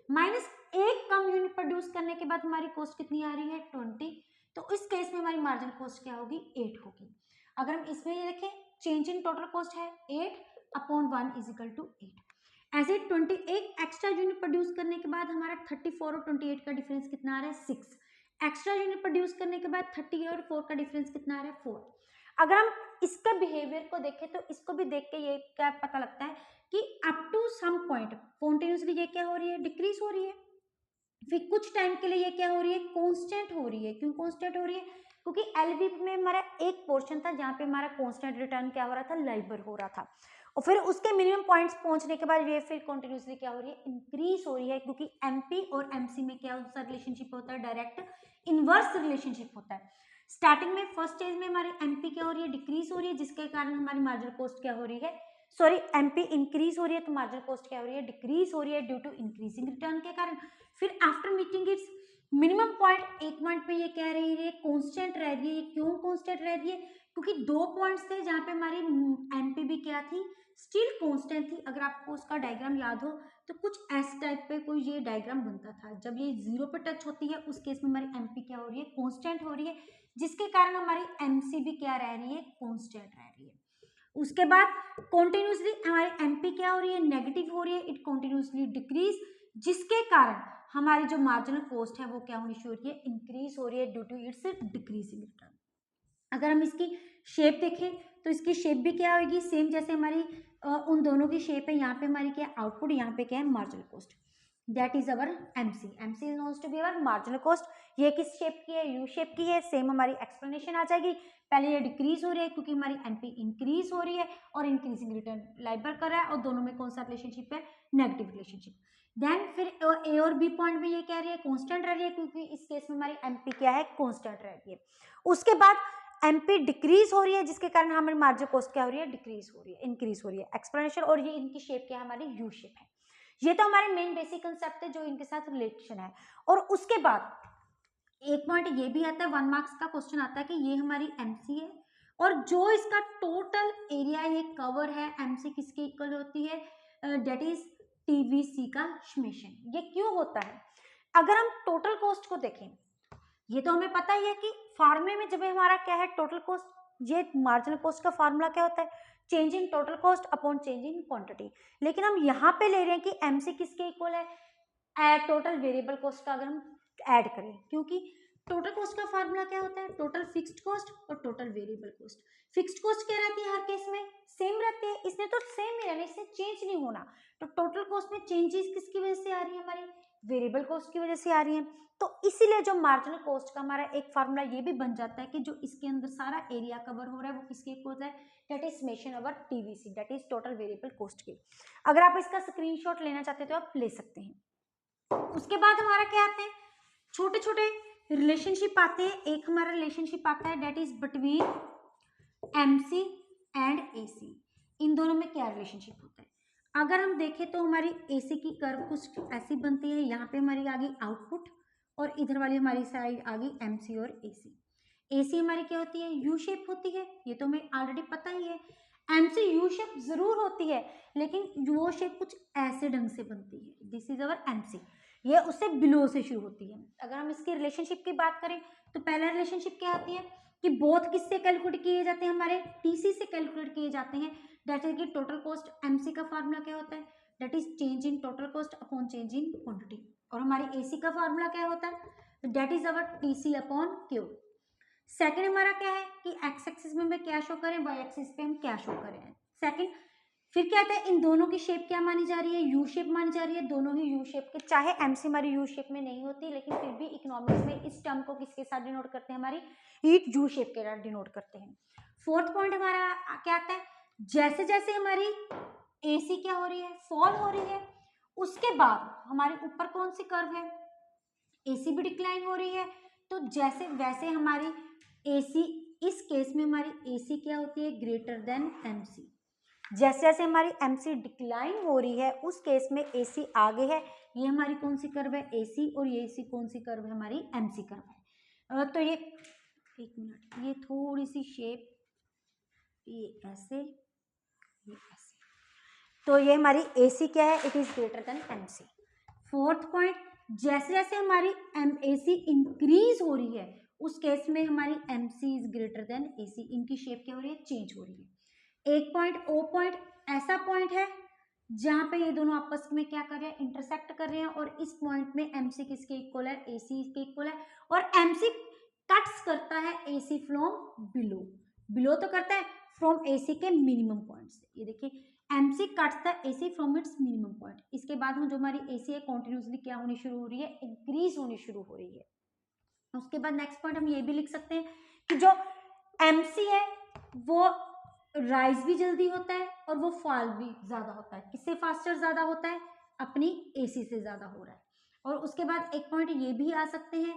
माइनस एक कम यूनिट प्रोड्यूस करने के बाद हमारी कॉस्ट कितनी आ रही है 20, तो इस केस में हमारी मार्जिन कॉस्ट क्या होगी 8 होगी। अगर हम इसमें ये देखें चेंज इन टोटल कॉस्ट है 8 अपॉन 1 इज इक्वल टू 8। ऐसे 28 एक्स्ट्रा यूनिट प्रोड्यूस करने के बाद हमारा 34 और 28 का डिफरेंस कितना आ रहा है 6, एक्स्ट्रा यूनिट प्रोड्यूस करने के बाद 30 और 4 का डिफरेंस कितना आ रहा है 4। अगर हम इसका बिहेवियर को देखें तो इसको भी देख के ये क्या पता लगता है कि up to some point continuously ये क्या हो रही है डिक्रीज हो रही है, फिर कुछ टाइम के लिए ये क्या हो रही है कांस्टेंट हो रही है। क्यों कांस्टेंट हो रही है, क्योंकि एलबीपी में हमारा एक पोर्शन था जहाँ पे हमारा कांस्टेंट रिटर्न क्या हो रहा था लाइबर हो रहा था, और फिर उसके मिनिमम पॉइंट्स पहुंचने के बाद ये फिर कंटिन्यूसली क्या हो रही है इंक्रीज हो रही है, क्योंकि एमपी और एमसी में क्या सा रिलेशनशिप होता है डायरेक्ट इनवर्स रिलेशनशिप होता है। स्टार्टिंग में फर्स्ट स्टेज में हमारी एमपी क्या हो रही है डिक्रीज हो रही है, जिसके कारण हमारी मार्जिनल कॉस्ट क्या हो रही है, सॉरी एमपी इंक्रीज हो रही है तो मार्जिनल कॉस्ट क्या हो रही है डिक्रीज हो रही है ड्यू टू इंक्रीजिंग रिटर्न के कारण। फिर after meeting it's minimum point एक पॉइंट पे ये कह रही है कांस्टेंट रह रही है। क्यों कांस्टेंट रह रही है, क्योंकि 2 पॉइंट्स थे जहाँ पे हमारी एमपी भी क्या थी स्टिल कांस्टेंट थी। अगर आपको उसका डायग्राम याद हो तो कुछ एस टाइप पे कोई ये डायग्राम बनता था, जब ये 0 पे टच होती है उस केस में हमारी एमपी क्या हो रही है कांस्टेंट हो रही है, जिसके कारण हमारी एमसी भी क्या रह रही है कांस्टेंट रह रही है। उसके बाद कॉन्टिन्यूसली हमारी एमपी क्या हो रही है नेगेटिव हो रही है, इट कॉन्टिन्यूसली डिक्रीज, जिसके कारण हमारी जो मार्जिनल कॉस्ट है वो क्या होनी शुरू हो रही है इंक्रीज हो रही है due to its decreasing return. अगर हम इसकी शेप देखें तो इसकी शेप भी क्या होगी सेम जैसे हमारी उन दोनों की शेप है। यहाँ पे हमारी क्या आउटपुट, यहाँ पे क्या है marginal cost, that is our MC. MC is knowns to be our marginal cost. ये किस शेप की है यू शेप की है, सेम हमारी एक्सप्लेनेशन आ जाएगी। पहले ये डिक्रीज हो रही है क्योंकि हमारी एमपी इंक्रीज हो रही है और इंक्रीजिंग रिटर्न लाइबर कर रहा है, और दोनों में कौन सा रिलेशनशिप है नेगेटिव रिलेशनशिप। देन फिर ए और बी पॉइंट में ये कह रही है कांस्टेंट रह रही है, क्योंकि इस केस में हमारी एमपी क्या है कांस्टेंट रह रही है। उसके बाद एमपी डिक्रीज हो रही है, जिसके कारण हमारी मार्जिनल कॉस्ट क्या हो रही है डिक्रीज हो रही है इंक्रीज हो रही है एक्सप्लेनेशन। और ये इनकी शेप क्या है हमारी यू शेप है। ये तो हमारे मेन बेसिक कंसेप्ट है जो इनके साथ रिलेशन है। और उसके बाद एक पॉइंट ये भी आता है 1 मार्क्स का क्वेश्चन आता है कि ये हमारी एमसी है और जो इसका टोटल एरिया ये कवर है एमसी किसके इक्वल होती है, डेट इज टीवीसी का समेशन। ये क्यों होता है, अगर हम टोटल कॉस्ट को देखें ये तो हमें पता ही है कि फार्मूले में जब हमारा क्या है टोटल कॉस्ट, ये मार्जिनल कॉस्ट का फार्मूला क्या होता है change in total cost upon change in quantity. लेकिन हम यहाँ पे ले रहे हैं कि एमसी किसके इक्वल है टोटल वेरिएबल कॉस्ट का अगर हम ऐड करें, क्योंकि टोटल कॉस्ट का फार्मूला क्या होता है टोटल फिक्स्ड कॉस्ट और total variable cost. Fixed cost क्या रहती है हर केस में सेम रहती है, इसने तो सेम ही रहना, इससे चेंज नहीं होना। तो टोटल कॉस्ट में चेंजेस किसकी वजह से आ रही है हमारी वेरिएबल कॉस्ट की वजह से आ रही है। तो इसीलिए जो मार्जिनल कॉस्ट का हमारा एक फार्मूला ये भी बन जाता है कि जो इसके अंदर सारा एरिया कवर हो रहा है वो किसके इक्वल है, that is summation over TVC, that is total variable cost की। अगर आप इसका स्क्रीनशॉट लेना चाहते हैं तो आप ले सकते हैं। उसके बाद हमारा क्या आते हैं छोटे छोटे रिलेशनशिप आते हैं। एक हमारा रिलेशनशिप आता है that is between MC and AC. इन दोनों में क्या रिलेशनशिप होता है, अगर हम देखें तो हमारी एसी की कर्व कुछ ऐसी बनती है, यहाँ पे हमारी आ गई आउटपुट और इधर वाली हमारी साइड आ गई एमसी और एसी। एसी हमारी क्या होती है यू शेप होती है, ये तो हमें ऑलरेडी पता ही है। एमसी यू शेप जरूर होती है लेकिन वो शेप कुछ ऐसे ढंग से बनती है, दिस इज अवर एमसी। ये उससे बिलो से शुरू होती है। अगर हम इसकी रिलेशनशिप की बात करें तो पहला रिलेशनशिप क्या आती है कि बोथ किससे कैलकुलेट किए जाते हैं हमारे टीसी से कैलकुलेट किए जाते हैं। दैट इज की टोटल कॉस्ट एमसी का फार्मूला क्या होता है that is change in total cost upon change in quantity. और हमारी एसी का फार्मूला क्या होता है that is our TC upon Q. Second हमारा क्या है कि एक्स एक्सिस में हम क्या शो करें वाई एक्सिस पे हम क्या शो करें सेकंड। फिर क्या आता है इन दोनों की शेप क्या मानी जा रही है यू शेप मानी जा रही है, दोनों ही यू शेप के, चाहे एमसी हमारी यू शेप में नहीं होती लेकिन फिर भी इकोनॉमिक्स में इस टर्म को किसके साथ डिनोट करते हैं हमारी एक यू शेप के साथ डिनोट करते हैं। फोर्थ पॉइंट हमारा क्या आता है जैसे जैसे हमारी एसी क्या हो रही है फॉल हो रही है उसके बाद हमारे ऊपर कौन सी कर्व है, AC भी डिक्लाइन हो रही है, तो जैसे वैसे हमारी AC, इस केस में हमारी AC क्या होती है, ग्रेटर देन MC। जैसे जैसे हमारी MC डिक्लाइन हो रही है उस केस में AC आगे है। ये हमारी कौन सी कर्व है, AC, और ये AC कौन सी कर्व है, हमारी MC कर्व है। तो ये एक मिनट, ये थोड़ी सी शेप ये ऐसे, ये ऐसे, तो ये हमारी AC क्या है, it is greater than MC। Fourth point, जैसे जैसे हमारी AC इंक्रीज हो रही है उस केस में हमारी MC is greater than AC। इनकी शेप क्या हो रही है, चेंज हो रही है। एक पॉइंट O पॉइंट ऐसा पॉइंट है जहां पे ये दोनों आपस में क्या कर रहे हैं, इंटरसेक्ट कर रहे हैं, और इस पॉइंट में MC किसके इक्वल है, AC के इक्वल है, और MC कट्स करता है AC फ्रॉम बिलो। बिलो तो करता है फ्रॉम AC के मिनिमम पॉइंट से। ये देखिए MC cuts the AC from its minimum point. इसके बाद हम जो हमारी AC है कॉन्टिन्यूसली क्या होनी शुरू हो रही है, इंक्रीज होनी शुरू हो रही है। उसके बाद नेक्स्ट पॉइंट हम ये भी लिख सकते हैं कि जो MC है वो राइज भी जल्दी होता है और वो फॉल भी ज्यादा होता है। किससे फास्टर ज्यादा होता है, अपनी AC से ज्यादा हो रहा है। और उसके बाद एक पॉइंट ये भी आ सकते हैं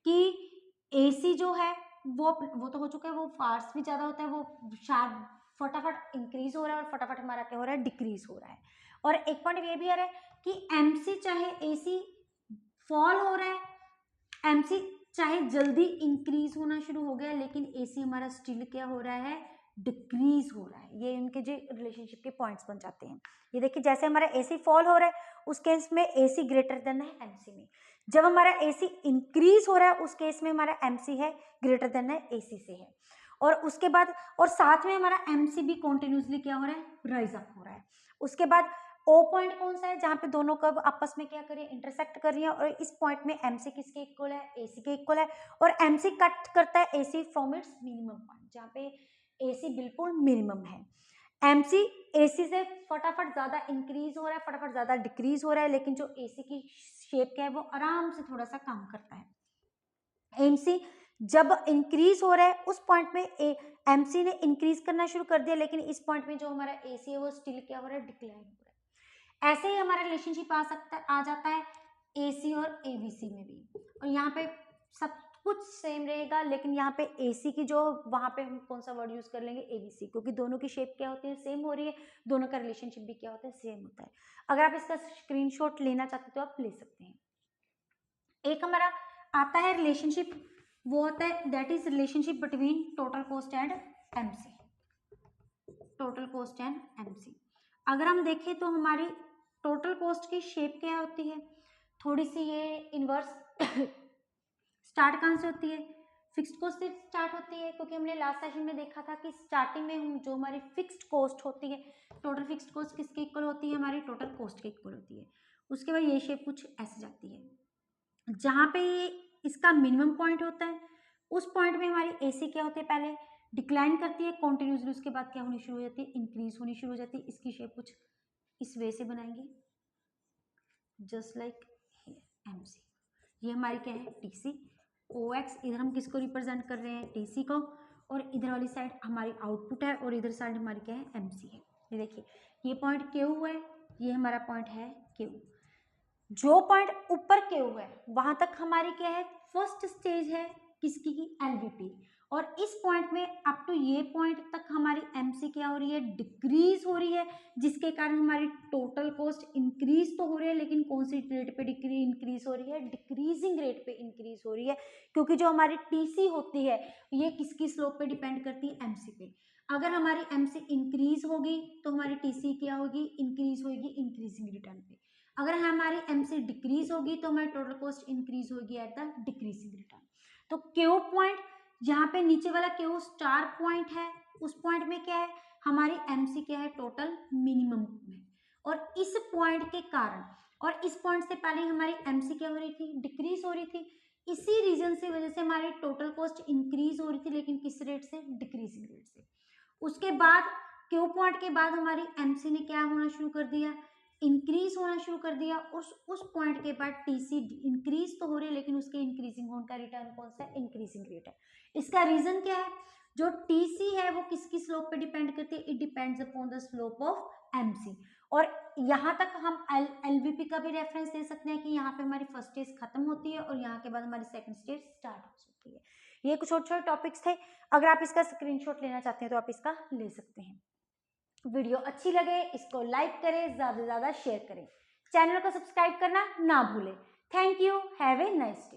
कि AC जो है वो तो हो चुका है, वो फास्ट भी ज्यादा होता है, वो शार्प फटाफट इंक्रीज हो रहा है और फटाफट हमारा क्या हो रहा है, डिक्रीज हो रहा है। और एक पॉइंट ये भी आ रहा है कि MC चाहे AC फॉल हो रहा है, MC चाहे जल्दी इंक्रीज होना शुरू हो गया, लेकिन AC हमारा स्टिल क्या हो रहा है, डिक्रीज हो रहा है। ये इनके जो रिलेशनशिप के पॉइंट्स बन जाते हैं। ये देखिए जैसे हमारा AC फॉल हो रहा है उस केस में AC ग्रेटर देन है MC में। जब हमारा AC इंक्रीज हो रहा है उस केस में हमारा MC है ग्रेटर देन है AC से है। और उसके बाद और साथ में हमारा MC भी कॉन्टिन्यूसली क्या हो रहा है, राइज अप हो रहा है। उसके बाद O पॉइंट कौन सा है, जहां पे दोनों कर्व आपस में क्या कर रही है, इंटरसेक्ट कर रही है, और इस पॉइंट में MC किसके इक्वल है, AC के इक्वल है, और MC कट करता है AC from its minimum point, जहां पे AC बिल्कुल मिनिमम है। MC AC से फटाफट ज्यादा इंक्रीज हो रहा है, फटाफट ज्यादा डिक्रीज हो रहा है, लेकिन जो AC की शेप क्या है वो आराम से थोड़ा सा काम करता है। MC जब इंक्रीज हो रहा है उस पॉइंट में MC ने इंक्रीज करना शुरू कर दिया, लेकिन इस पॉइंट में जो हमारा AC है वो स्टिल क्या हो रहा है, डिक्लाइन हो रहा है। ऐसे ही हमारा रिलेशनशिप आ जाता है AC और ABC में भी। और यहाँ पे सब कुछ सेम रहेगा, लेकिन यहाँ पे AC की जो वहां पे हम कौन सा वर्ड यूज कर लेंगे, ABC, क्योंकि दोनों की शेप क्या होती है, सेम हो रही है, दोनों का रिलेशनशिप भी क्या होता है, सेम होता है। अगर आप इसका स्क्रीनशॉट लेना चाहते हो तो आप ले सकते हैं। एक हमारा आता है रिलेशनशिप, वो होता है that is relationship between total cost and MC। Total cost and MC अगर हम देखें तो हमारी टोटल कॉस्ट की शेप क्या होती है, थोड़ी सी ये इनवर्स स्टार्ट कहाँ से होती है, फिक्स्ड कॉस्ट से स्टार्ट होती है, क्योंकि हमने लास्ट सेशन में देखा था कि स्टार्टिंग में हम जो हमारी फिक्स्ड कॉस्ट होती है, टोटल फिक्स्ड कॉस्ट किसके इक्वल होती है, हमारी टोटल कॉस्ट के इक्वल होती है। उसके बाद ये शेप कुछ ऐसे जाती है, जहाँ पे इसका मिनिमम पॉइंट होता है उस पॉइंट में हमारी AC क्या होती है, पहले डिक्लाइन करती है कॉन्टिन्यूसली, उसके बाद क्या होनी शुरू हो जाती है, इंक्रीज होनी शुरू हो जाती है। इसकी शेप कुछ इस वे से बनाएंगे, जस्ट लाइक MC। ये हमारी क्या है, TC। OX इधर हम किसको रिप्रेजेंट कर रहे हैं, TC को, और इधर वाली साइड हमारी आउटपुट है, और इधर साइड हमारी क्या है, MC है। ये देखिए ये पॉइंट Q है, ये हमारा पॉइंट है Q। जो पॉइंट ऊपर Q है वहां तक हमारी क्या है, फर्स्ट स्टेज है किसकी की, LVP। और इस पॉइंट में अप टू ये पॉइंट तक हमारी MC क्या हो रही है, डिक्रीज हो रही है, जिसके कारण हमारी टोटल कॉस्ट इंक्रीज तो हो रही है, लेकिन कौन सी रेट पे इंक्रीज हो रही है, डिक्रीजिंग रेट पे इंक्रीज हो रही है, क्योंकि जो हमारी TC होती है ये किसकी स्लोप पे डिपेंड करती है, MC पे। अगर हमारी MC इंक्रीज होगी तो हमारी TC क्या होगी, इंक्रीज होगी इंक्रीजिंग रिटर्न पे। अगर हमारी MC डिक्रीज होगी तो हमारी टोटल कॉस्ट इंक्रीज होगी एट द डिक्रीजिंग रिटर्न। तो Q पॉइंट, जहां पे नीचे वाला Q स्टार पॉइंट है, उस पॉइंट में क्या है, हमारी MC क्या है, टोटल मिनिमम में। और इस पॉइंट के कारण, और इस पॉइंट से पहले हमारी MC क्या हो रही थी, डिक्रीज हो रही थी। इसी रीजन से वजह से हमारी टोटल कॉस्ट इंक्रीज हो रही थी, लेकिन किस रेट से, डिक्रीजिंग रेट से। उसके बाद Q पॉइंट के बाद हमारी MC ने क्या होना शुरू कर दिया, इंक्रीज होना शुरू कर दिया। उस पॉइंट के बाद TC इंक्रीज तो हो रही है, लेकिन उसके इंक्रीजिंग होने का रिटर्न कौन सा है, इंक्रीजिंग रेट है। इसका रीजन क्या है, जो TC है वो किसकी स्लोप पे डिपेंड करती है, it depends upon the slope of MC। और यहाँ तक हम LVP का भी रेफरेंस दे सकते हैं कि यहाँ पे हमारी फर्स्ट स्टेज खत्म होती है और यहाँ के बाद हमारी सेकंड स्टेज स्टार्ट हो सकती है। ये कुछ छोटे छोटे टॉपिक्स थे। अगर आप इसका स्क्रीनशॉट लेना चाहते हैं तो आप इसका ले सकते हैं। वीडियो अच्छी लगे इसको लाइक करें, ज्यादा से ज्यादा शेयर करें, चैनल को सब्सक्राइब करना ना भूलें। Thank you, have a nice day.